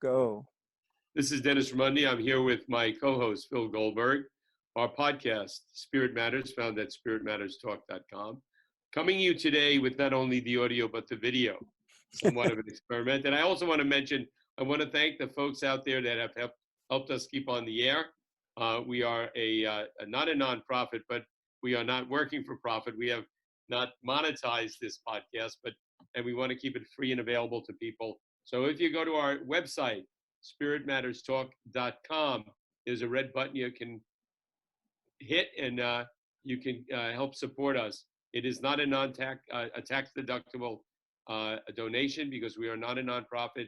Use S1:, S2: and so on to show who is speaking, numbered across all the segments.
S1: go.
S2: This is Dennis Ramundi. I'm here with my co-host, Phil Goldberg. Our podcast, Spirit Matters, found at spiritmatterstalk.com. Coming to you today with not only the audio, but the video. Somewhat of an experiment. And I also want to mention, I want to thank the folks out there that have helped us keep on the air. We are not a nonprofit, but we are not working for profit. We have not monetized this podcast, and we want to keep it free and available to people. So if you go to our website, spiritmatterstalk.com, there's a red button you can hit, and you can help support us. It is not a tax-deductible donation because we are not a nonprofit,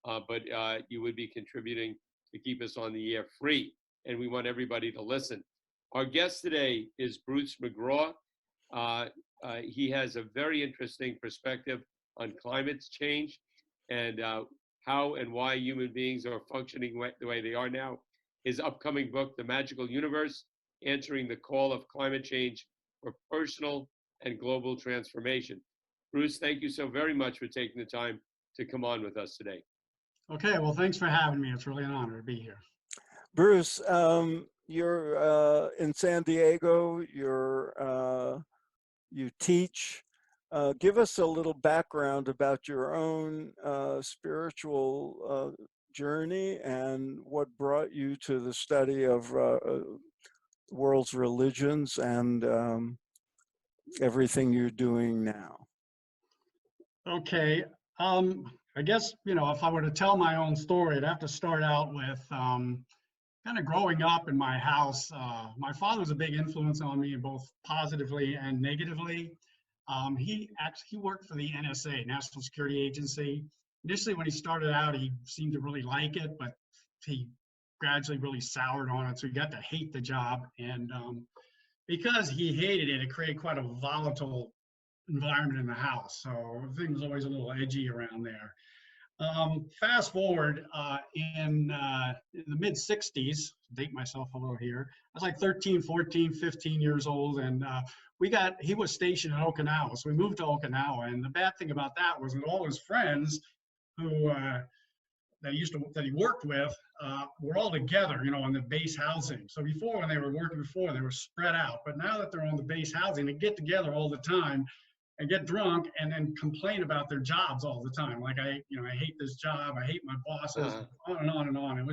S2: but you would be contributing to keep us on the air free, and we want everybody to listen. Our guest today is Bruce McGraw. He has a very interesting perspective on climate change and how and why human beings are functioning the way they are now. His upcoming book, The Magical Universe, Answering the Call of Climate Change for Personal and Global Transformation. Bruce, thank you so very much for taking the time to come on with us today.
S3: Okay, well, thanks for having me. It's really an honor to be here.
S1: Bruce, you're in San Diego, you teach. Give us a little background about your own spiritual journey and what brought you to the study of world's religions and everything you're doing now.
S3: Okay, I guess, if I were to tell my own story, I'd have to start out with kind of growing up in my house. My father was a big influence on me, both positively and negatively. He worked for the NSA, National Security Agency. Initially, when he started out, he seemed to really like it, but he gradually really soured on it, so he got to hate the job. And because he hated it, it created quite a volatile environment in the house. So everything was always a little edgy around there. Fast forward in the mid 60s, date myself a little here, I was like 13, 14, 15 years old, and he was stationed in Okinawa, so we moved to Okinawa. And the bad thing about that was that all his friends who that he worked with were all together, on the base housing. So before, when they were working they were spread out. But now that they're on the base housing, they get together all the time and get drunk and then complain about their jobs all the time. Like, I hate this job, I hate my bosses, on and on and on. It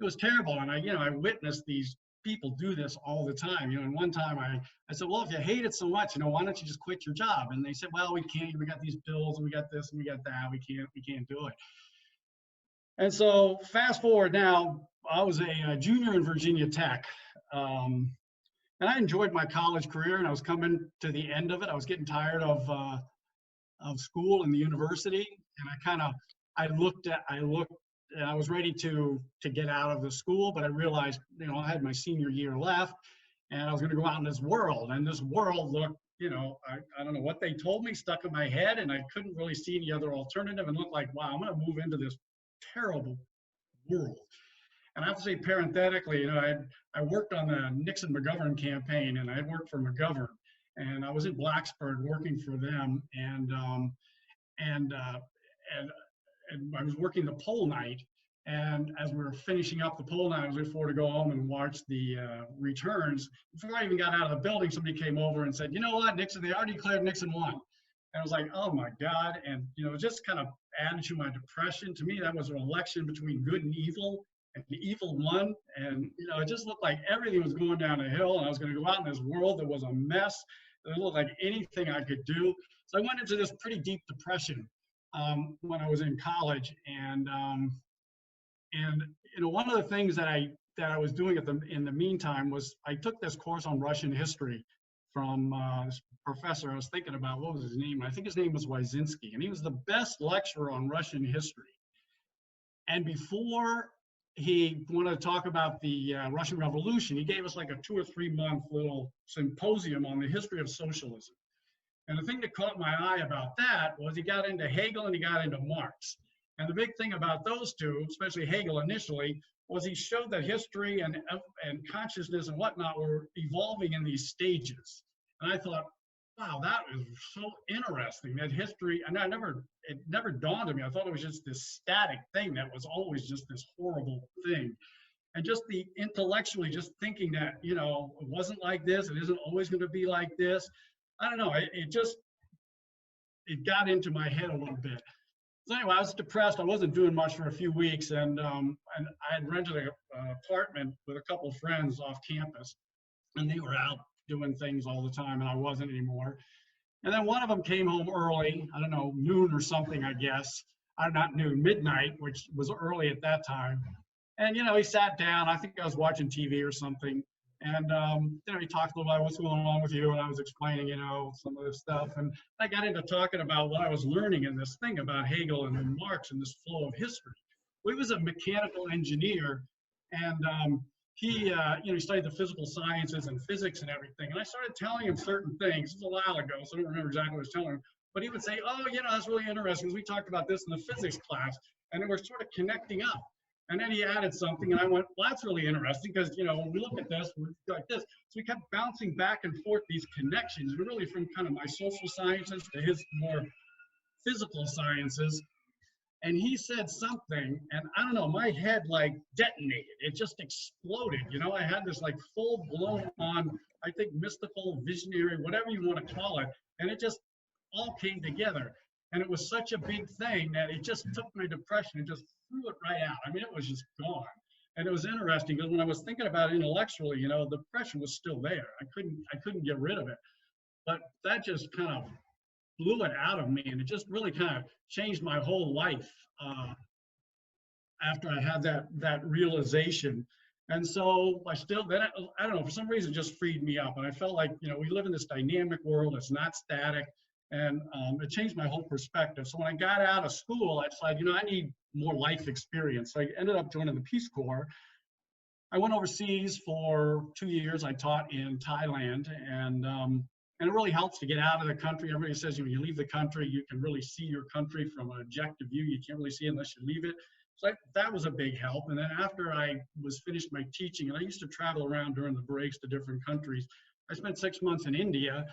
S3: was terrible. And I witnessed these people do this all the time. And one time I said, well, if you hate it so much, why don't you just quit your job? And they said, well, we can't, we got these bills and we got this and we got that, we can't do it. And so fast forward now, I was a junior in Virginia Tech. And I enjoyed my college career, and I was coming to the end of it. I was getting tired of school and the university, and I looked, and I was ready to get out of the school, but I realized, I had my senior year left, and I was going to go out in this world, and this world looked, I don't know what they told me, stuck in my head, and I couldn't really see any other alternative, and looked like, wow, I'm going to move into this terrible world. And I have to say, parenthetically, I worked on the Nixon-McGovern campaign, and I had worked for McGovern, and I was in Blacksburg working for them, and I was working the poll night, and as we were finishing up the poll night, I was looking forward to go home and watch the returns. Before I even got out of the building, somebody came over and said, you know what, Nixon, they already declared Nixon won. And I was like, oh my God, and it just kind of added to my depression. To me, that was an election between good and evil. And the evil won, and it just looked like everything was going down a hill, and I was going to go out in this world that was a mess. It looked like anything I could do. So I went into this pretty deep depression when I was in college, and one of the things that I was doing in the meantime was I took this course on Russian history from this professor I was thinking about. What was his name? I think his name was Wyszynski, and he was the best lecturer on Russian history. And before he wanted to talk about the Russian Revolution, he gave us like a 2 or 3 month little symposium on the history of socialism. And the thing that caught my eye about that was he got into Hegel and he got into Marx. And the big thing about those two, especially Hegel initially, was he showed that history and consciousness and whatnot were evolving in these stages. And I thought, wow, that is so interesting. That history, and it never dawned on me. I thought it was just this static thing that was always just this horrible thing. And just the intellectually just thinking that, it wasn't like this, it isn't always going to be like this. I don't know. It got into my head a little bit. So anyway, I was depressed. I wasn't doing much for a few weeks, and I had rented an apartment with a couple of friends off campus, and they were out doing things all the time, and I wasn't anymore. And then one of them came home early, I don't know, noon or something, I guess. Not noon, midnight, which was early at that time. And, he sat down. I think I was watching TV or something. And, he talked a little about what's going on with you. And I was explaining, some of this stuff. And I got into talking about what I was learning in this thing about Hegel and Marx and this flow of history. Well, he was a mechanical engineer. And he studied the physical sciences and physics and everything. And I started telling him certain things. It was a while ago, so I don't remember exactly what I was telling him. But he would say, oh, that's really interesting because we talked about this in the physics class. And then we're sort of connecting up. And then he added something, and I went, well, that's really interesting because, when we look at this, we're like this. So we kept bouncing back and forth these connections, really from kind of my social sciences to his more physical sciences. And he said something, and I don't know, my head like detonated. It just exploded. I had this like full blown on, I think, mystical, visionary, whatever you want to call it. And it just all came together. And it was such a big thing that it just took my depression and just threw it right out. I mean, it was just gone. And it was interesting because when I was thinking about it intellectually, the depression was still there. I couldn't get rid of it. But that just kind of blew it out of me, and it just really kind of changed my whole life after I had that realization. And so I don't know, for some reason, it just freed me up. And I felt like, we live in this dynamic world. It's not static. And it changed my whole perspective. So when I got out of school, I decided, I need more life experience. So I ended up joining the Peace Corps. I went overseas for 2 years. I taught in Thailand, and it really helps to get out of the country. Everybody says, when you leave the country, you can really see your country from an objective view. You can't really see it unless you leave it. So that was a big help. And then after I was finished my teaching, and I used to travel around during the breaks to different countries, I spent 6 months in India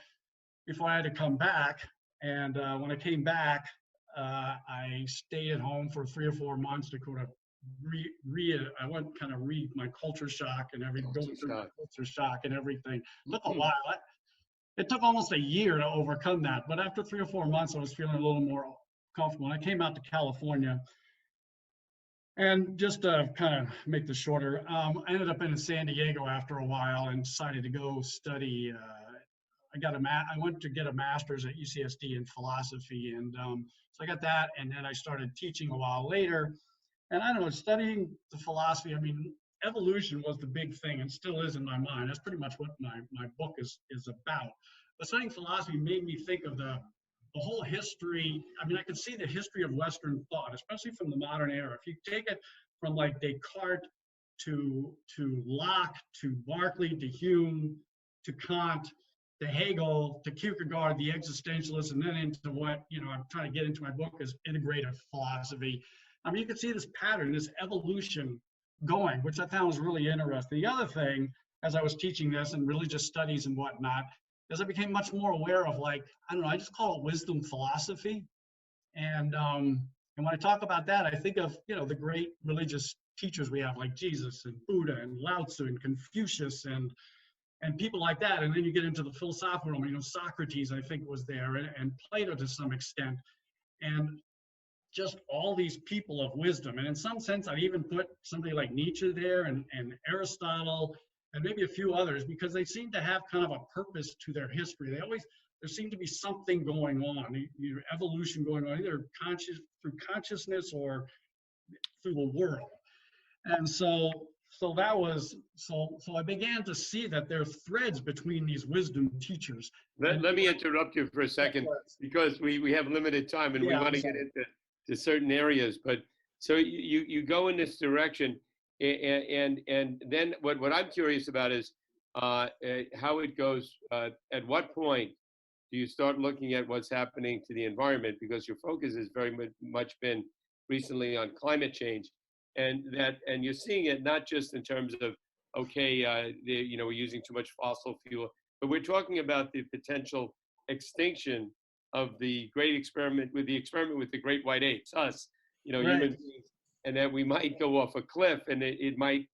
S3: before I had to come back. And when I came back, I stayed at home for 3 or 4 months to kind of read my culture shock and everything, going through my culture shock and everything. It took a while. It took almost a year to overcome that. But after 3 or 4 months, I was feeling a little more comfortable. And I came out to California. And just to kind of make this shorter, I ended up in San Diego after a while and decided to go study. I went to get a master's at UCSD in philosophy, and so I got that, and then I started teaching a while later. And I don't know, studying the philosophy. I mean, evolution was the big thing, and still is in my mind. That's pretty much what my book is about. But studying philosophy made me think of the whole history. I mean, I could see the history of Western thought, especially from the modern era. If you take it from like Descartes to Locke to Berkeley to Hume to Kant to Hegel to Kierkegaard, the existentialists, and then into what I'm trying to get into my book is integrative philosophy. I mean, you can see this pattern, this evolution going, which I found was really interesting. The other thing, as I was teaching this in religious studies and whatnot, is I became much more aware of, like, I don't know, I just call it wisdom philosophy. And when I talk about that, I think of, the great religious teachers we have, like Jesus and Buddha and Lao Tzu and Confucius and people like that. And then you get into the philosophical realm, Socrates, I think, was there, and Plato to some extent. And just all these people of wisdom. And in some sense, I'd even put somebody like Nietzsche there and Aristotle and maybe a few others, because they seem to have kind of a purpose to their history. There seemed to be something going on, either evolution going on, either through consciousness or through the world. And so I began to see that there are threads between these wisdom teachers.
S2: Let me interrupt you for a second, because we have limited time and we want to get into certain areas. But so you go in this direction, and then what I'm curious about is how it goes. At what point do you start looking at what's happening to the environment? Because your focus has very much been recently on climate change. And you're seeing it not just in terms of, okay, we're using too much fossil fuel, but we're talking about the potential extinction of the great experiment with the great white apes, us,
S3: Right.
S2: human beings, and that we might go off a cliff and it might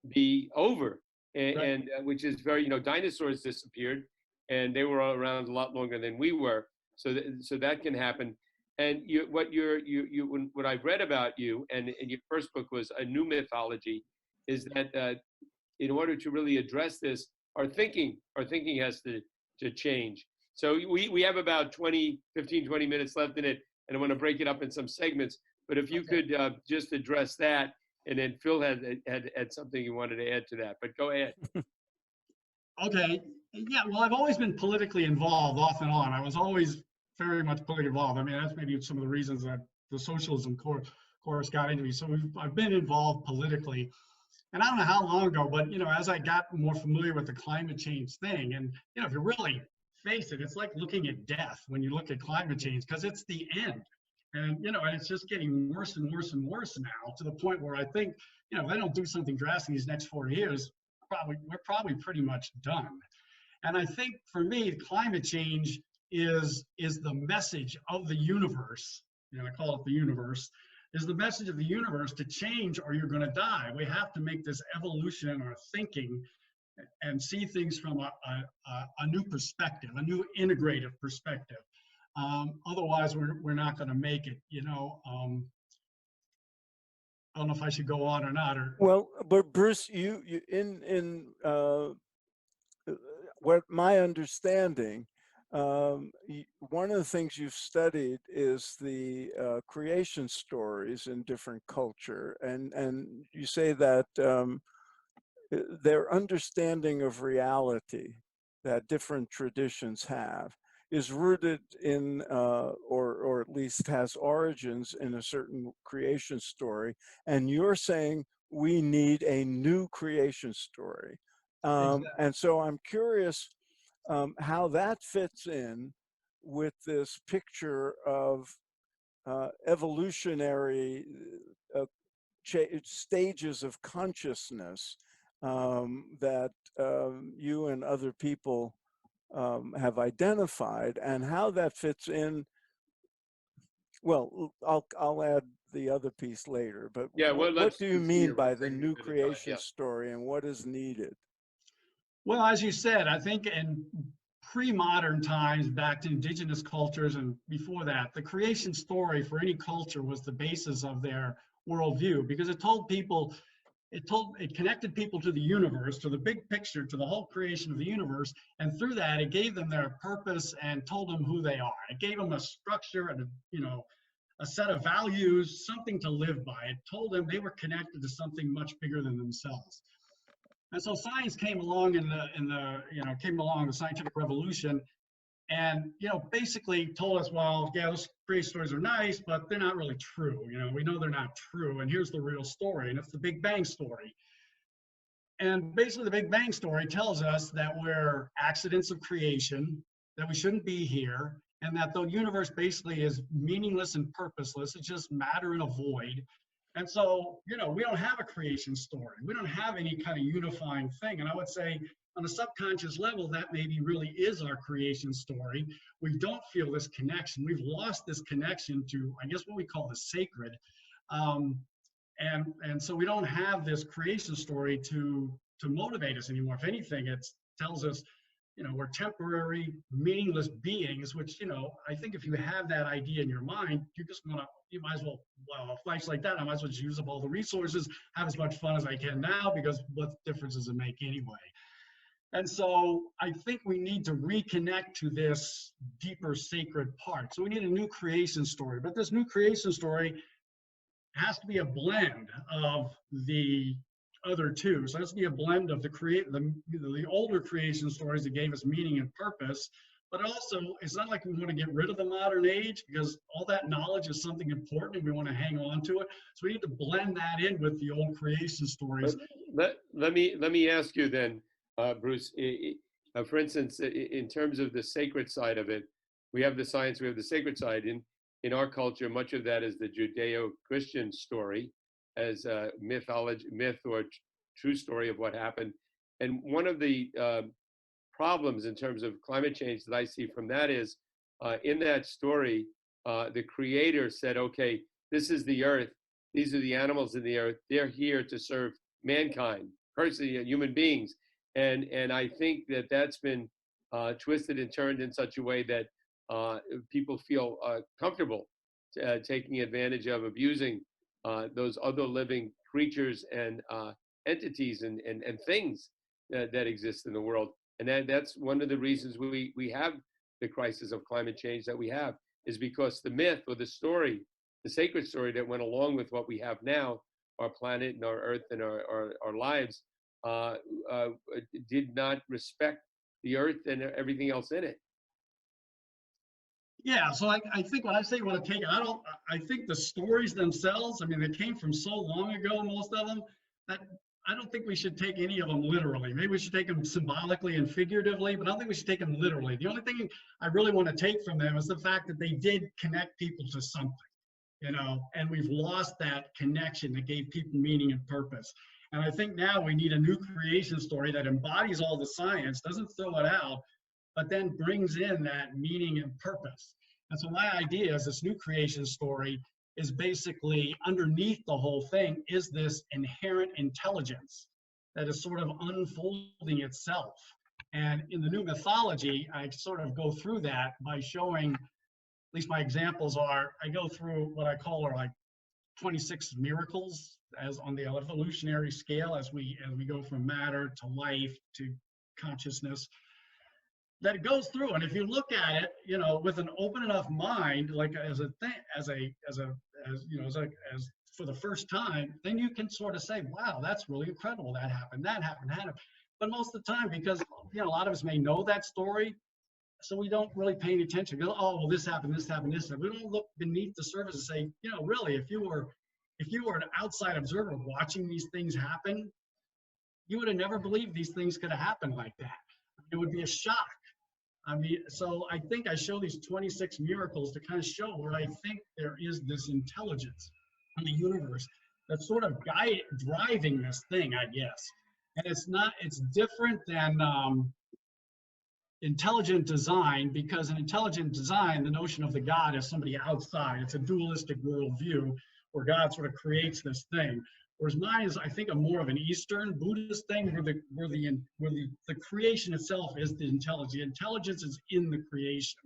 S2: be over,
S3: Right.
S2: and which is very, dinosaurs disappeared, and they were around a lot longer than we were, so that can happen. And what I've read about you, and your first book was a new mythology, is that in order to really address this, our thinking has to change. So we have about 20 minutes left in it, and I want to break it up in some segments. But if you
S3: Okay.
S2: could just address that, and then Phil had something you wanted to add to that. But go ahead.
S3: Okay. Yeah. Well, I've always been politically involved off and on. I was always very much politically involved. I mean, that's maybe some of the reasons that the socialism course got into me. So I've been involved politically. And I don't know how long ago, but as I got more familiar with the climate change thing, and if you really face it, it's like looking at death when you look at climate change, because it's the end. And it's just getting worse and worse and worse now, to the point where I think, if they don't do something drastic these next 40 years, we're probably pretty much done. And I think for me, climate change is the message of the universe. I call it the universe, is the message of the universe to change or you're going to die. We have to make this evolution in our thinking and see things from a new perspective, a new integrative perspective. Otherwise, we're not going to make it. I don't know if I should go on or not.
S1: Well, but Bruce, you what my understanding, one of the things you've studied is the creation stories in different culture, and you say that their understanding of reality that different traditions have is rooted in, or at least has origins in a certain creation story, and you're saying we need a new creation story.
S3: Exactly.
S1: And so I'm curious how that fits in with this picture of evolutionary uh, stages of consciousness that you and other people have identified, and how that fits in. Well, I'll add the other piece later, but
S2: Yeah. Well,
S1: what
S2: let's
S1: do you
S2: do
S1: mean
S2: senior one
S1: by the
S2: segment
S1: new
S2: at a time.
S1: creation
S2: Yeah.
S1: story, and what is needed?
S3: Well, as you said, I think in pre-modern times, back to indigenous cultures and before that, the creation story for any culture was the basis of their worldview, because it connected people to the universe, to the big picture, to the whole creation of the universe, and through that, it gave them their purpose and told them who they are. It gave them a structure and a set of values, something to live by. It told them they were connected to something much bigger than themselves. And so science came along the scientific revolution, and basically told us, well, yeah, those creation stories are nice, but they're not really true. We know they're not true, and here's the real story, and it's the Big Bang story. And basically, the Big Bang story tells us that we're accidents of creation, that we shouldn't be here, and that the universe basically is meaningless and purposeless. It's just matter in a void. And so, we don't have a creation story. We don't have any kind of unifying thing. And I would say, on a subconscious level, that maybe really is our creation story. We don't feel this connection. We've lost this connection to, I guess, what we call the sacred. Um, and so we don't have this creation story to motivate us anymore. If anything, it tells us, we're temporary, meaningless beings, which, I think if you have that idea in your mind, you might as well, a life like that, I might as well just use up all the resources, have as much fun as I can now, because what difference does it make anyway? And so I think we need to reconnect to this deeper sacred part. So we need a new creation story, but this new creation story has to be a blend of the other two. So it has to be a blend of the older creation stories that gave us meaning and purpose, but also it's not like we want to get rid of the modern age, because all that knowledge is something important and we want to hang on to it. So we need to blend that in with the old creation stories.
S2: Let me ask you then, Bruce. For instance, in terms of the sacred side of it, we have the science, we have the sacred side. In our culture, much of that is the Judeo-Christian story, as myth or true story of what happened. And one of the problems in terms of climate change that I see from that is, in that story, the creator said, okay, this is the earth. These are the animals in the earth. They're here to serve mankind, personally, human beings. And I think that that's been twisted and turned in such a way that people feel comfortable taking advantage of, abusing those other living creatures and entities and things that exist in the world. And that's one of the reasons we have the crisis of climate change that we have, is because the myth or the story, the sacred story that went along with what we have now, our planet and our earth and our lives, uh, uh, did not respect the earth and everything else in it.
S3: Yeah, so I think when I say you want to take it, I think the stories themselves, I mean, they came from so long ago, most of them, that I don't think we should take any of them literally. Maybe we should take them symbolically and figuratively, but I don't think we should take them literally. The only thing I really want to take from them is the fact that they did connect people to something, and we've lost that connection that gave people meaning and purpose. And I think now we need a new creation story that embodies all the science, doesn't throw it out, but then brings in that meaning and purpose. And so my idea is this new creation story is basically underneath the whole thing is this inherent intelligence that is sort of unfolding itself. And in the new mythology, I sort of go through that by showing, at least my examples are, I go through what I call are like 26 miracles as on the evolutionary scale as we go from matter to life to consciousness, that goes through. And if you look at it, with an open enough mind, like as a thing, as for the first time, then you can sort of say, wow, that's really incredible. That happened, that happened, that happened. But most of the time, because a lot of us may know that story, so we don't really pay any attention. We go, oh, well, this happened, this happened, this happened. We don't look beneath the surface and say, really, if you were an outside observer watching these things happen, you would have never believed these things could have happened like that. It would be a shock. I mean, so I think I show these 26 miracles to kind of show where I think there is this intelligence in the universe that's sort of driving this thing, I guess. And it's different than intelligent design, because in intelligent design, the notion of the God is somebody outside. It's a dualistic worldview where God sort of creates this thing. Whereas mine is, I think, a more of an Eastern Buddhist thing, where the creation itself is the intelligence. The intelligence is in the creation,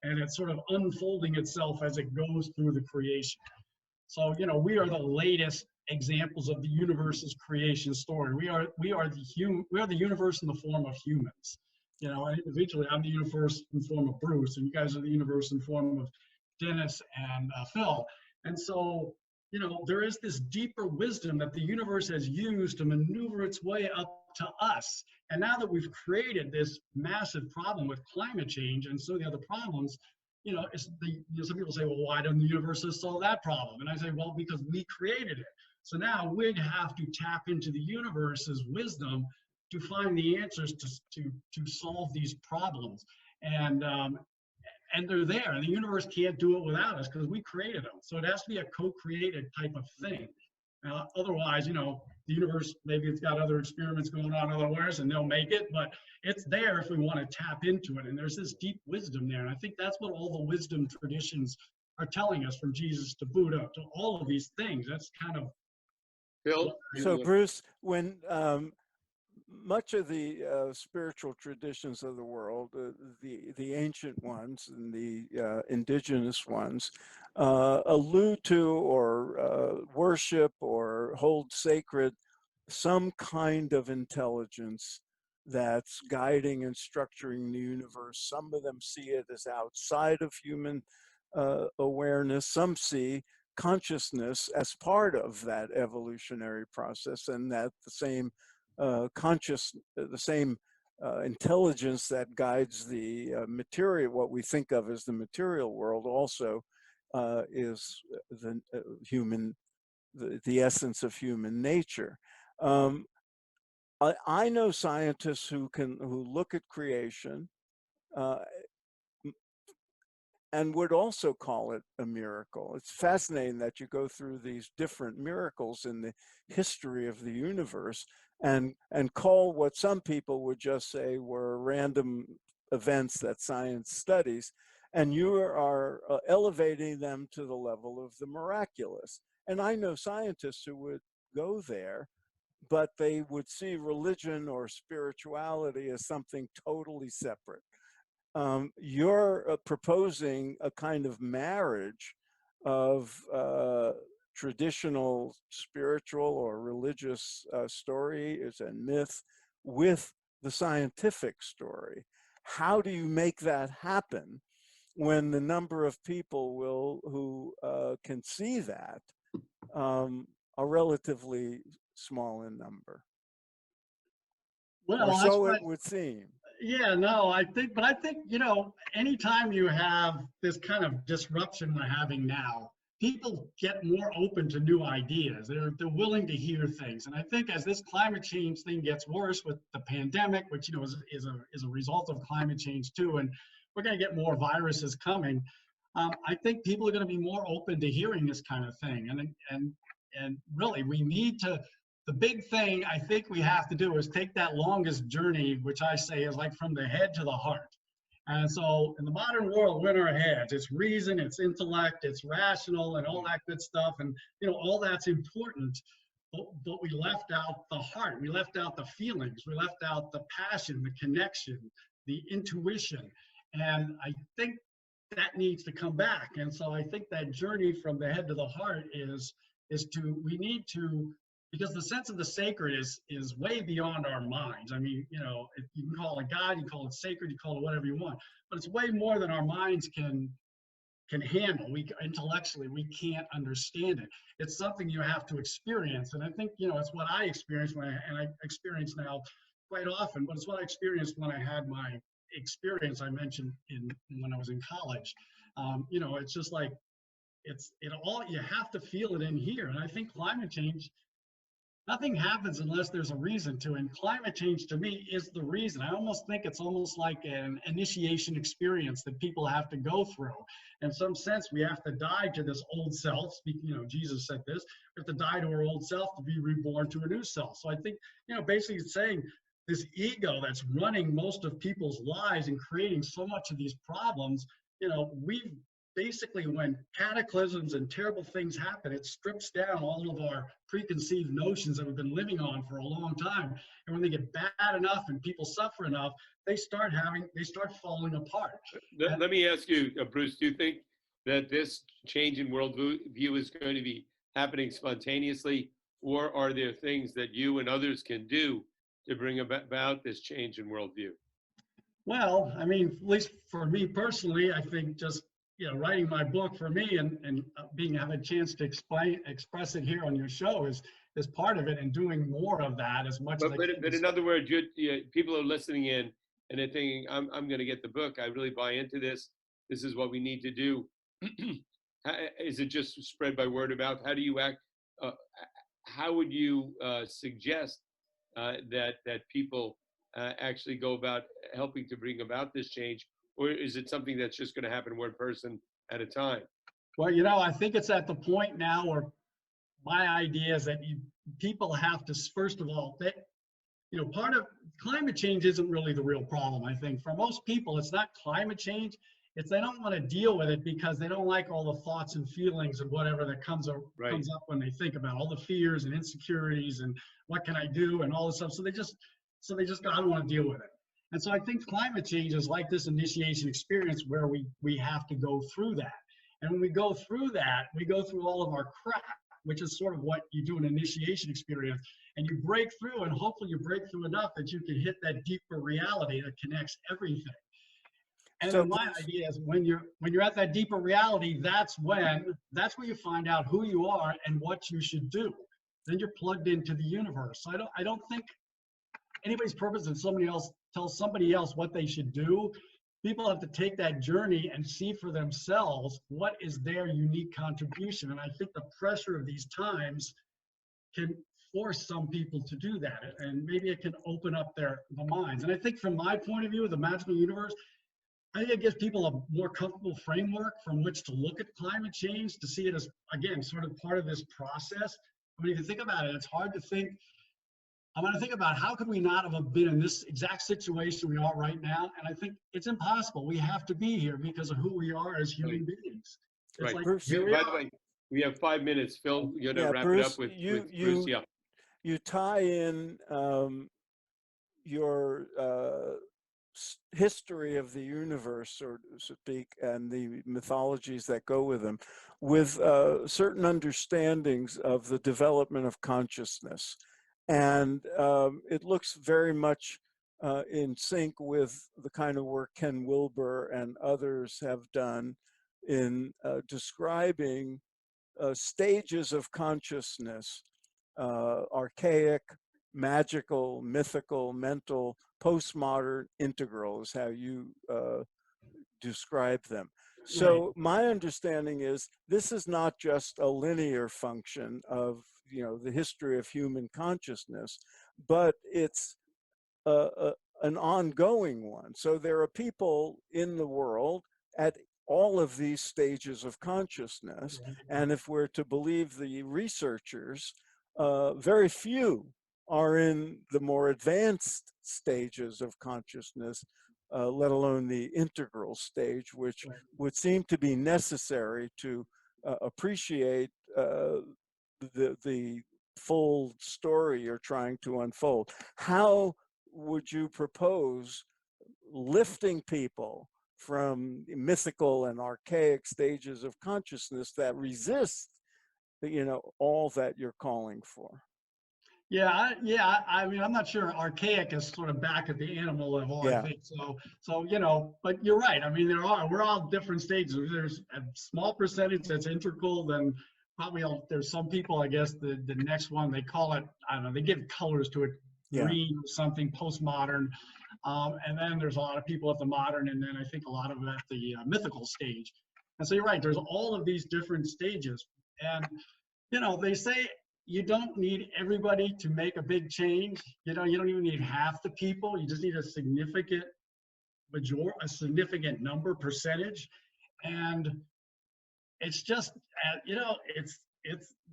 S3: and it's sort of unfolding itself as it goes through the creation. So, we are the latest examples of the universe's creation story. We are the universe in the form of humans. And individually, I'm the universe in the form of Bruce, and you guys are the universe in the form of Dennis and Phil. And so, there is this deeper wisdom that the universe has used to maneuver its way up to us. And now that we've created this massive problem with climate change and some of the other problems, some people say, well, why doesn't the universe solve that problem? And I say, well, because we created it. So now we have to tap into the universe's wisdom to find the answers to solve these problems. And they're there, and the universe can't do it without us because we created them. So it has to be a co-created type of thing. Otherwise, the universe, maybe it's got other experiments going on otherwise and they'll make it, but it's there if we want to tap into it. And there's this deep wisdom there. And I think that's what all the wisdom traditions are telling us, from Jesus to Buddha to all of these things. That's kind of.
S2: Phil?
S1: So Bruce, when much of the spiritual traditions of the world, the ancient ones and the indigenous ones, allude to or worship or hold sacred some kind of intelligence that's guiding and structuring the universe. Some of them see it as outside of human awareness. Some see consciousness as part of that evolutionary process, and that the same intelligence that guides the material, what we think of as the material world, also is the human, the essence of human nature. I know scientists who look at creation and would also call it a miracle. It's fascinating that you go through these different miracles in the history of the universe and call what some people would just say were random events that science studies, and you are elevating them to the level of the miraculous. And I know scientists who would go there, but they would see religion or spirituality as something totally separate. You're proposing a kind of marriage of traditional spiritual or religious stories and myth with the scientific story. How do you make that happen when the number of people who can see that are relatively small in number? Or
S3: Well, that's
S1: so
S3: what.
S1: it would seem.
S3: Yeah, no, but I think, anytime you have this kind of disruption we're having now, people get more open to new ideas. They're willing to hear things. And I think as this climate change thing gets worse with the pandemic, which, is a result of climate change too, and we're going to get more viruses coming, I think people are going to be more open to hearing this kind of thing. And really, we need to. The big thing I think we have to do is take that longest journey, which I say is like from the head to the heart. And so in the modern world, we're in our heads. It's reason, it's intellect, it's rational, and all that good stuff. And all that's important. But we left out the heart. We left out the feelings. We left out the passion, the connection, the intuition. And I think that needs to come back. And so I think that journey from the head to the heart we need to, because the sense of the sacred is way beyond our minds. I mean, you can call it God, you call it sacred, you call it whatever you want, but it's way more than our minds can handle. Intellectually, we can't understand it. It's something you have to experience. And I think, it's what I experienced and I experience now quite often, but it's what I experienced when I had my experience I mentioned when I was in college. It's just like, you have to feel it in here. And I think climate change, nothing happens unless there's a reason to, and climate change to me is the reason. I almost think it's almost like an initiation experience that people have to go through. In some sense, we have to die to this old self. Jesus said this, we have to die to our old self to be reborn to a new self. So I think, basically it's saying this ego that's running most of people's lives and creating so much of these problems, we've basically, when cataclysms and terrible things happen, it strips down all of our preconceived notions that we've been living on for a long time. And when they get bad enough and people suffer enough, they start falling apart.
S2: Let me ask you, Bruce, do you think that this change in worldview is going to be happening spontaneously, or are there things that you and others can do to bring about this change in worldview?
S3: Well, I mean, at least for me personally, I think just writing my book for me and having a chance to express it here on your show is part of it, and doing more of that as much as I can.
S2: But in other words, people are listening in and they're thinking, I'm going to get the book. I really buy into this. This is what we need to do. Is it just spread by word of mouth? How do you act? How would you suggest that people actually go about helping to bring about this change? Or is it something that's just going to happen one person at a time?
S3: Well, I think it's at the point now where my idea is that people have to, first of all, part of climate change isn't really the real problem. I think for most people, it's not climate change. It's they don't want to deal with it because they don't like all the thoughts and feelings and whatever that comes up when they think about all the fears and insecurities and what can I do and all this stuff. So they just go, I don't want to deal with it. And so I think climate change is like this initiation experience where we have to go through that. And when we go through that, we go through all of our crap, which is sort of what you do in an initiation experience. And you break through, and hopefully you break through enough that you can hit that deeper reality that connects everything. And so my idea is when you're at that deeper reality, that's where you find out who you are and what you should do. Then you're plugged into the universe. So I don't think anybody's purpose is somebody else tells somebody else what they should do. People have to take that journey and see for themselves what is their unique contribution. And I think the pressure of these times can force some people to do that. And maybe it can open up their minds. And I think from my point of view of the magical universe, I think it gives people a more comfortable framework from which to look at climate change, to see it as, again, sort of part of this process. I mean, if you think about it, it's hard to think. I want to think about how could we not have been in this exact situation we are right now? And I think it's impossible. We have to be here because of who we are as human beings. It's
S2: Right.
S3: like,
S1: Bruce,
S3: here we
S2: By the
S3: are.
S2: way, we have 5 minutes. Phil, you're gonna
S1: yeah,
S2: wrap it up
S1: Bruce,
S2: with Bruce. Yeah.
S1: you tie in your history of the universe, so to speak, and the mythologies that go with them, with certain understandings of the development of consciousness. And it looks very much in sync with the kind of work Ken Wilber and others have done in describing stages of consciousness, archaic, magical, mythical, mental, postmodern, integral is how you describe them.
S3: Right.
S1: So my understanding is this is not just a linear function of, you know, the history of human consciousness, but it's an ongoing one. So there are people in the world at all of these stages of consciousness. And if we're to believe the researchers, very few are in the more advanced stages of consciousness, let alone the integral stage, which would seem to be necessary to appreciate the full story you're trying to unfold. How would you propose lifting people from mythical and archaic stages of consciousness that resist, you know, all that you're calling for?
S3: I mean, I'm not sure archaic is sort of back at the animal level, I
S1: Yeah.
S3: think. So, but you're right. I mean, we're all different stages. There's a small percentage that's integral, then probably there's some people, I guess, the next one, they call it, I don't know, they give colors to it,
S1: Yeah.
S3: green or something, postmodern. And then there's a lot of people at the modern, and then I think a lot of them at the mythical stage. And so you're right, there's all of these different stages. And, they say you don't need everybody to make a big change. You don't even need half the people. You just need a significant number, percentage. And it's just,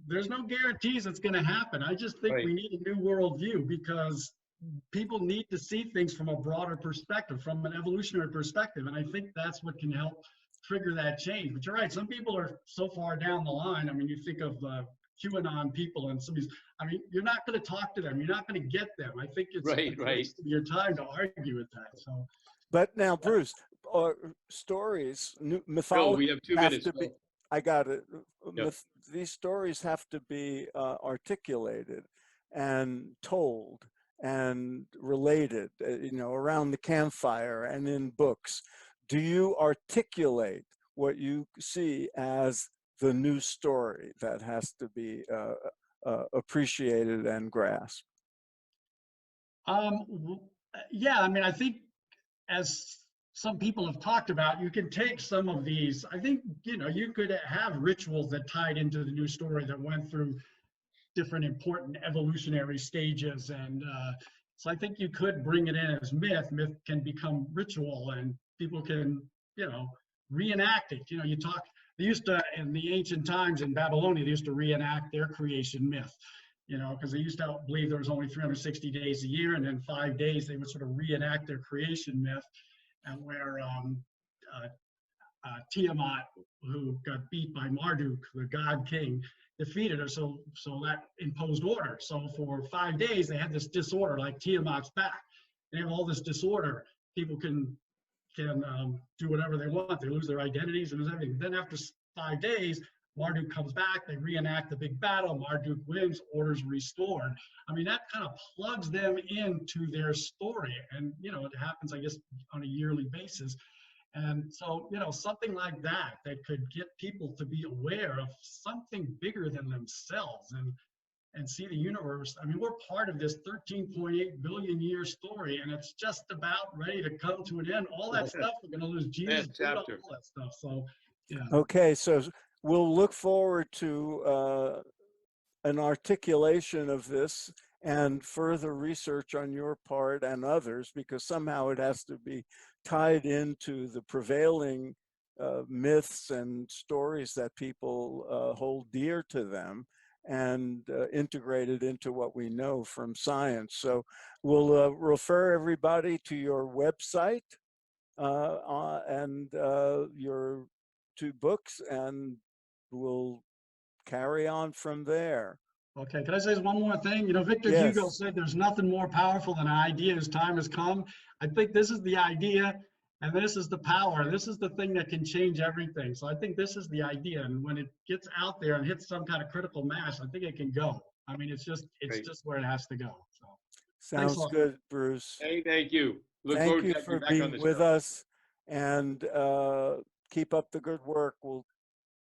S3: there's no guarantees it's going to happen. I just think
S2: Right.
S3: we need a new worldview, because people need to see things from a broader perspective, from an evolutionary perspective. And I think that's what can help trigger that change. But you're right, some people are so far down the line. I mean, you think of QAnon people and some of these, I mean, you're not going to talk to them. You're not going to get them. I think it's
S2: Right.
S3: a waste of your time to argue with that. So,
S1: But now, Bruce, stories,
S2: Phil,
S1: mythology
S2: we have 2
S1: have
S2: minutes.
S1: to be,
S2: Phil.
S1: I got it.
S2: Yep.
S1: These stories have to be articulated and told and related, around the campfire and in books. Do you articulate what you see as the new story that has to be appreciated and grasped?
S3: yeah, I mean, I think, as some people have talked about, you can take some of these. I think, you could have rituals that tied into the new story that went through different important evolutionary stages. And so I think you could bring it in as myth. Myth can become ritual, and people can, reenact it. They used to, in the ancient times in Babylonia, they used to reenact their creation myth. Because they used to believe there was only 360 days a year, and then 5 days they would sort of reenact their creation myth, and where Tiamat, who got beat by Marduk, the god king, defeated her, so that imposed order. So for 5 days they had this disorder, like Tiamat's back. They have all this disorder. People can do whatever they want. They lose their identities and everything. Then after 5 days, Marduk comes back, they reenact the big battle, Marduk wins, order's restored. I mean, that kind of plugs them into their story. And, it happens, I guess, on a yearly basis. And so, something like that could get people to be aware of something bigger than themselves and see the universe. I mean, we're part of this 13.8 billion year story, and it's just about ready to come to an end. All that stuff, we're going to lose Jesus, all
S2: chapter.
S3: that stuff. So, yeah.
S1: Okay, so we'll look forward to an articulation of this and further research on your part and others, because somehow it has to be tied into the prevailing myths and stories that people hold dear to them, and integrated into what we know from science. So we'll refer everybody to your website and your two books, and we'll carry on from there.
S3: Okay, can I say one more thing? You know, Victor Hugo
S1: Yes,
S3: said there's nothing more powerful than an idea as time has come. I think this is the idea, and this is the power. This is the thing that can change everything. So I think this is the idea, and when it gets out there and hits some kind of critical mass, I think it can go. I mean, it's just
S2: Great.
S3: where it has to go. So thanks a
S1: sounds
S3: lot.
S1: good, Bruce.
S2: Hey, thank you. Look
S1: Thank
S2: forward
S1: you
S2: to having you
S1: for
S2: back on
S1: being
S2: the
S1: with
S2: show.
S1: us, and keep up the good work. We'll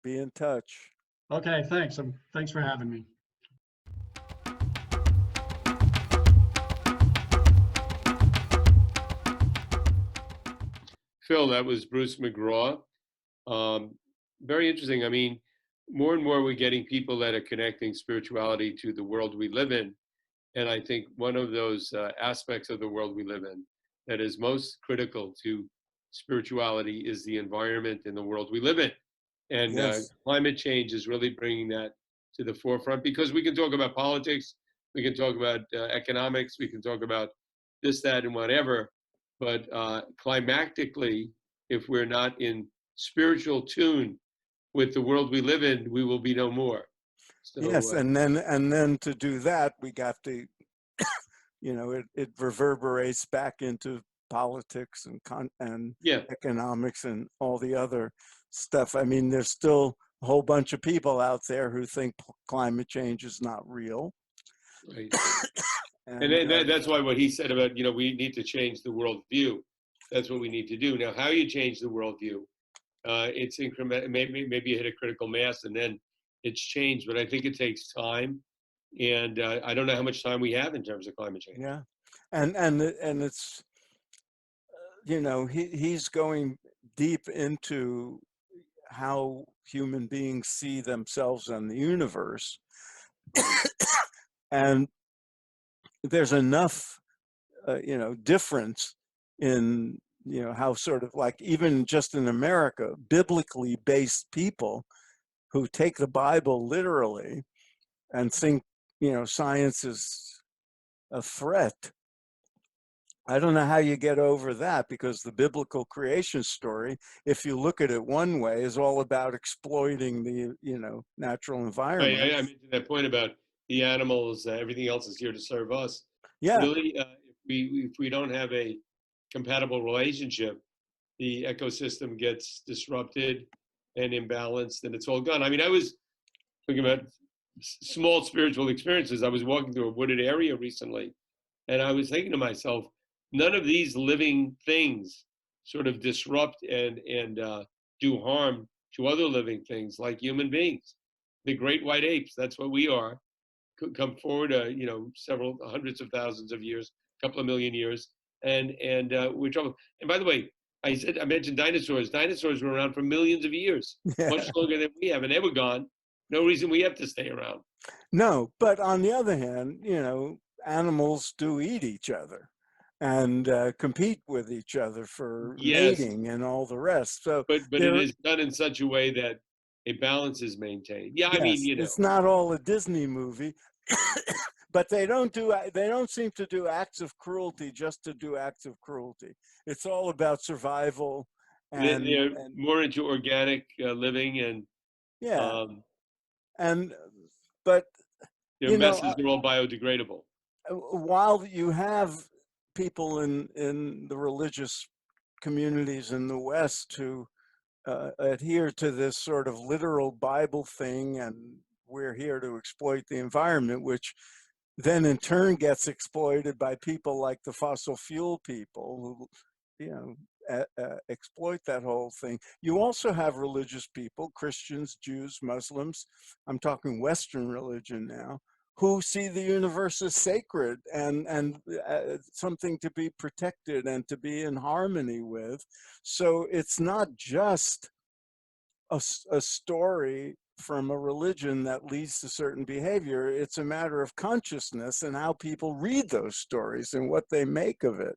S1: be in touch.
S3: Okay, thanks. Thanks for having me.
S2: Phil, that was Bruce McGraw. Um, Very interesting. I mean, more and more we're getting people that are connecting spirituality to the world we live in. And I think one of those aspects of the world we live in that is most critical to spirituality is the environment in the world we live in. And
S1: Yes,
S2: climate change is really bringing that to the forefront, because we can talk about politics, we can talk about economics, we can talk about this, that, and whatever. But climactically, if we're not in spiritual tune with the world we live in, we will be no more.
S1: yes,
S2: So,
S1: and then to do that, we got to, it reverberates back into politics and
S2: yeah,
S1: economics and all the other stuff. I mean, there's still a whole bunch of people out there who think climate change is not real.
S2: right. And
S1: And
S2: then that's why what he said about, we need to change the world view. That's what we need to do. Now, how you change the world view, it's increment. Maybe you hit a critical mass and then it's changed. But I think it takes time, and I don't know how much time we have in terms of climate change.
S1: yeah, and it's he's going deep into how human beings see themselves and the universe,
S2: Right.
S1: and there's enough difference in how sort of like even just in America, biblically based people who take the Bible literally and think science is a threat. I don't know how you get over that, because the biblical creation story, if you look at it one way, is all about exploiting the natural environment.
S2: I mentioned that point about the animals. Everything else is here to serve us.
S1: Yeah,
S2: Really, if we don't have a compatible relationship, the ecosystem gets disrupted and imbalanced, and it's all gone. I mean, I was thinking about small spiritual experiences. I was walking through a wooded area recently, and I was thinking to myself, none of these living things sort of disrupt and do harm to other living things like human beings. The great white apes, that's what we are, could come forward, several hundreds of thousands of years, a couple of million years, and we're troubled. And by the way, I mentioned dinosaurs. Dinosaurs were around for millions of years,
S1: yeah.
S2: much longer than we have, and they were gone. No reason we have to stay around.
S1: No, but on the other hand, animals do eat each other and compete with each other for
S2: Yes,
S1: mating and all the rest. So
S2: but it
S1: there,
S2: is done in such a way that a balance is maintained. Yeah, I mean,
S1: yes, it's not all a Disney movie, but they don't seem to do acts of cruelty just to do acts of cruelty. It's all about survival,
S2: they're
S1: and
S2: more into organic living, and
S1: yeah,
S2: um,
S1: and but
S2: their
S1: you know
S2: messes are all biodegradable.
S1: while you have people in the religious communities in the West who adhere to this sort of literal Bible thing, and we're here to exploit the environment, which then in turn gets exploited by people like the fossil fuel people who, exploit that whole thing. You also have religious people, Christians, Jews, Muslims, I'm talking Western religion now, who see the universe as sacred and something to be protected and to be in harmony with. So it's not just a story from a religion that leads to certain behavior. It's a matter of consciousness and how people read those stories and what they make of it.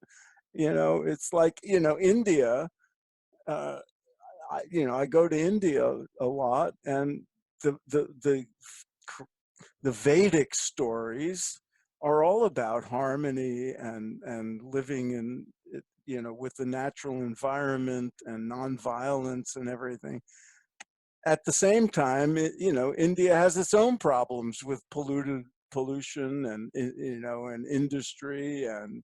S1: It's like, India, uh, I go to India a lot, and the Vedic stories are all about harmony and living in, with the natural environment and nonviolence and everything. At the same time, India has its own problems with pollution and, and industry and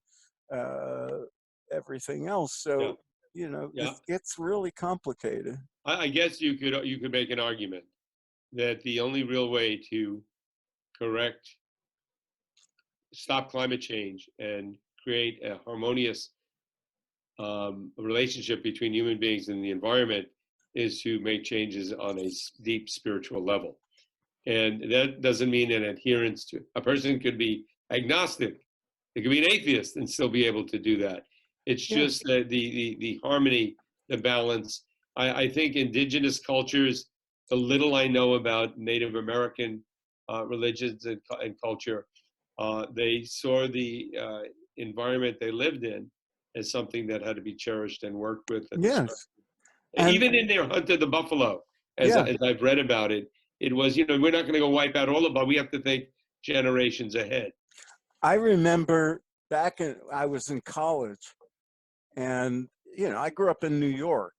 S1: everything else.
S2: Yeah,
S1: So,
S2: yeah.
S1: it gets really complicated.
S2: I guess you could make an argument that the only real way to correct, stop climate change, and create a harmonious relationship between human beings and the environment is to make changes on a deep spiritual level. And that doesn't mean an adherence to. A person could be agnostic, they could be an atheist and still be able to do that. It's
S1: Yeah.
S2: just the harmony, the balance. I think indigenous cultures, the little I know about Native American religions and culture, they saw the environment they lived in as something that had to be cherished and worked with and respected.
S1: Yes. And
S2: Even in their hunt of the buffalo,
S1: yeah,
S2: as I've read about it, it was, we're not going to go wipe out all of it. We have to think generations ahead.
S1: I remember I was in college, and, I grew up in New York.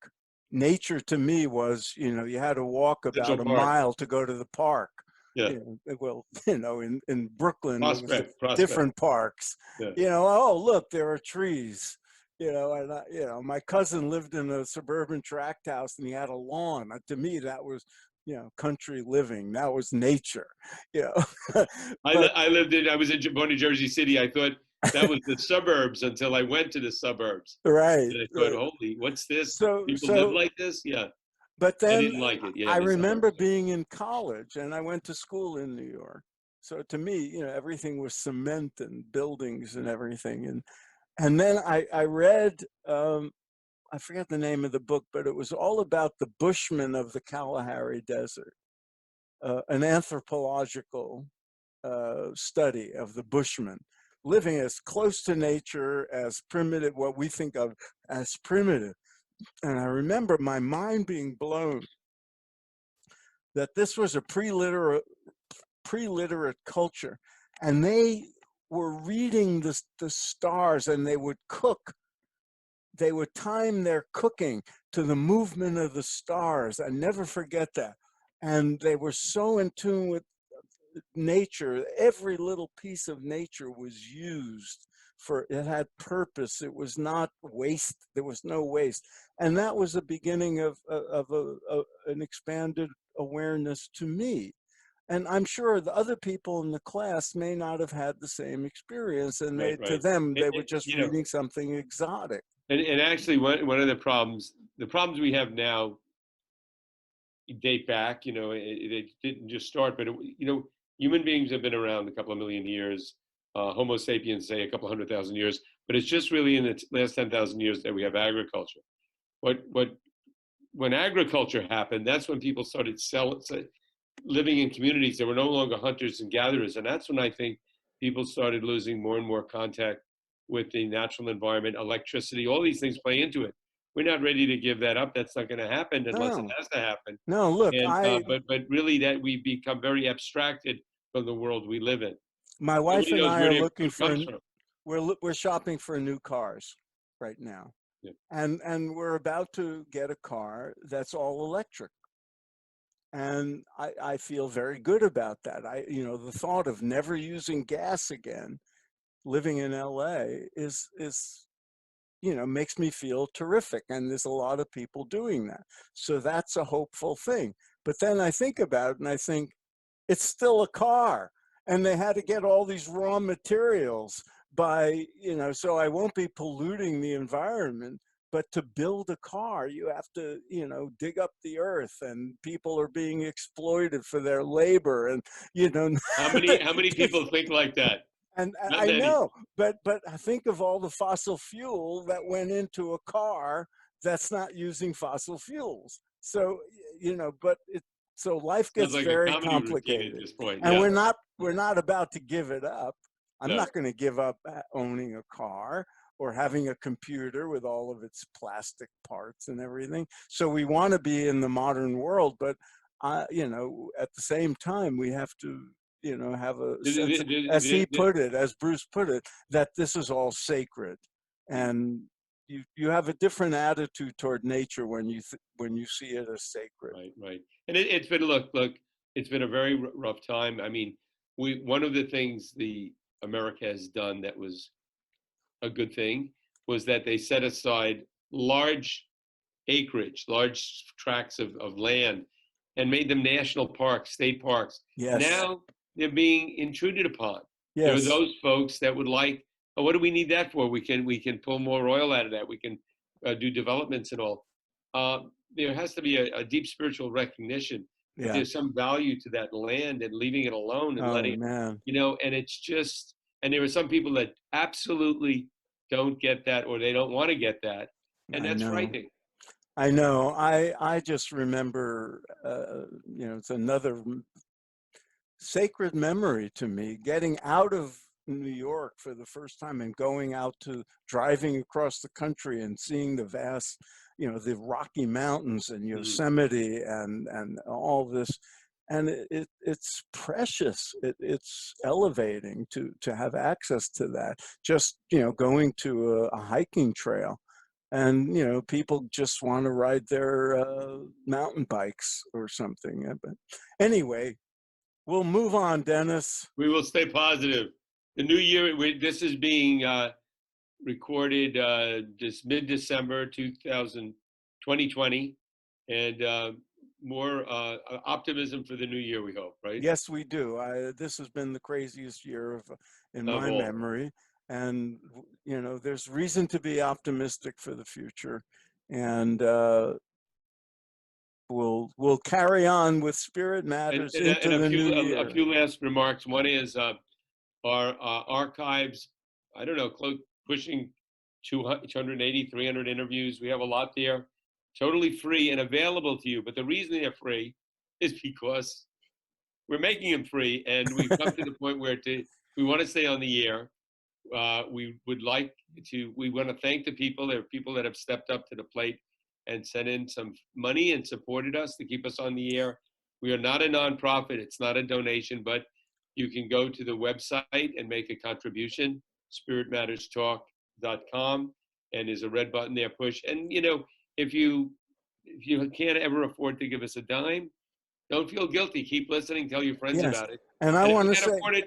S1: Nature to me was, you had to walk
S2: Central
S1: about a
S2: Park,
S1: mile to go to the park.
S2: yeah,
S1: Well, in Brooklyn, there was
S2: Prospect,
S1: different parks.
S2: yeah.
S1: Oh, look, there are trees. And my cousin lived in a suburban tract house, and he had a lawn. To me, that was, country living. That was nature. You know, but
S2: I was born in Jersey City. I thought that was the suburbs until I went to the suburbs.
S1: right,
S2: And I thought,
S1: right.
S2: holy, what's this?
S1: So,
S2: People live
S1: so,
S2: like this? Yeah.
S1: but
S2: I
S1: then
S2: didn't like it. Yeah,
S1: I
S2: the
S1: remember
S2: suburbs.
S1: being in college, and I went to school in New York. So to me, everything was cement and buildings and everything. And then I read, I forget the name of the book, but it was all about the Bushmen of the Kalahari Desert, an anthropological study of the Bushmen living as close to nature as primitive, what we think of as primitive. And I remember my mind being blown that this was a pre-literate culture, and they were reading the stars, and they would cook. They would time their cooking to the movement of the stars. I never forget that. And they were so in tune with nature. Every little piece of nature was used for, it had purpose. It was not waste. There was no waste. And that was the beginning of an expanded awareness to me. And I'm sure the other people in the class may not have had the same experience, and
S2: Right,
S1: to
S2: right.
S1: them, they were
S2: It,
S1: just reading something exotic.
S2: and actually, one of the problems we have now date back. It didn't just start, but human beings have been around a couple of million years. Homo sapiens, say, a couple 100,000 years, but it's just really in the last 10,000 years that we have agriculture. When agriculture happened, that's when people started living in communities that were no longer hunters and gatherers, and that's when I think people started losing more and more contact with the natural environment, electricity, all these things play into it. We're not ready to give that up. That's not going to happen unless it
S1: No,
S2: has to happen.
S1: no, look,
S2: And but really that we become very abstracted from the world we live in.
S1: my wife
S2: Nobody
S1: and
S2: knows
S1: I
S2: where
S1: are
S2: their
S1: looking
S2: food
S1: for,
S2: comes from.
S1: we're shopping for new cars right now.
S2: Yeah.
S1: And we're about to get a car that's all electric. And I feel very good about that. The thought of never using gas again, living in LA is makes me feel terrific. And there's a lot of people doing that. So that's a hopeful thing. But then I think about it and I think it's still a car. And they had to get all these raw materials so I won't be polluting the environment. But to build a car, you have to, dig up the earth, and people are being exploited for their labor. And,
S2: How many people think like that?
S1: and
S2: Not
S1: I
S2: many.
S1: know, but I think of all the fossil fuel that went into a car that's not using fossil fuels. So, but So life
S2: Sounds
S1: gets
S2: like a
S1: very
S2: comedy routine at
S1: complicated,
S2: this point.
S1: and
S2: Yeah.
S1: we're not about to give it up. I'm
S2: No.
S1: not going to give up owning a car or having a computer with all of its plastic parts and everything. So we want to be in the modern world, but you know, at the same time, we have to, you know, have a sense, as he put it, as Bruce put it, that this is all sacred, and you have a different attitude toward nature when you see it as sacred.
S2: Right, right. And it's been, look, it's been a very rough time. I mean, one of the things the America has done that was a good thing was that they set aside large acreage, large tracts of land, and made them national parks, state parks.
S1: Yes.
S2: Now they're being intruded upon. There are
S1: Yes.
S2: those folks that would like, oh, what do we need that for? We can pull more oil out of that. We can do developments and all. There has to be a deep spiritual recognition that
S1: Yeah.
S2: there's some value to that land and leaving it alone and
S1: Oh
S2: letting,
S1: man.
S2: you know, and it's just, and there are some people that absolutely don't get that, or they don't want to get that. And
S1: I
S2: that's
S1: know.
S2: frightening.
S1: I know. I just remember, you know, it's another sacred memory to me, getting out of New York for the first time and going out to driving across the country and seeing the vast, you know, the Rocky Mountains and Yosemite and all this. And it's precious. It's elevating to have access to that. Just, you know, going to a hiking trail, and you know, people just want to ride their mountain bikes or something. But anyway, we'll move on, Dennis.
S2: We will stay positive. The new year, this is being recorded just mid-December 2020, and more optimism for the new year, we hope, right?
S1: Yes, we do. This has been the craziest year in
S2: Of
S1: my
S2: all.
S1: memory, and you know, there's reason to be optimistic for the future, and we'll carry on with Spirit Matters into
S2: And
S1: the new
S2: a
S1: year.
S2: few last remarks. One is our archives, I don't know, pushing 280, 300 interviews. We have a lot there, totally free and available to you. But the reason they're free is because we're making them free, and we've come to the point where we want to stay on the air. We want to thank the people. There are people that have stepped up to the plate and sent in some money and supported us to keep us on the air. We are not a nonprofit. It's not a donation, but you can go to the website and make a contribution, spiritmatterstalk.com, and there's a red button there, push. And you know, if you can't ever afford to give us a dime, don't feel guilty. Keep listening. Tell your friends
S1: Yes,
S2: about it.
S1: and I
S2: And if
S1: want
S2: you
S1: to
S2: can't
S1: say,
S2: afford it,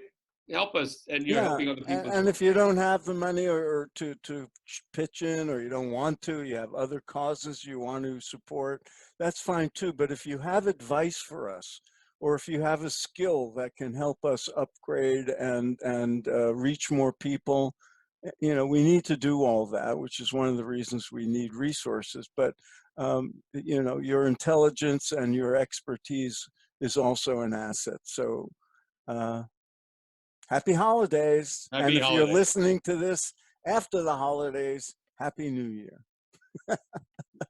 S2: help us, and you're
S1: yeah,
S2: helping other people as
S1: and
S2: well.
S1: if you don't have the money or to pitch in, or you don't want to, you have other causes you want to support, that's fine too. But if you have advice for us, or if you have a skill that can help us upgrade and reach more people, you know, we need to do all that, which is one of the reasons we need resources. But you know, your intelligence and your expertise is also an asset. So happy holidays. And
S2: Happy
S1: if you're
S2: holidays.
S1: listening to this after the holidays, happy new year.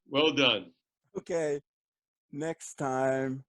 S2: Well done.
S1: Okay, next time.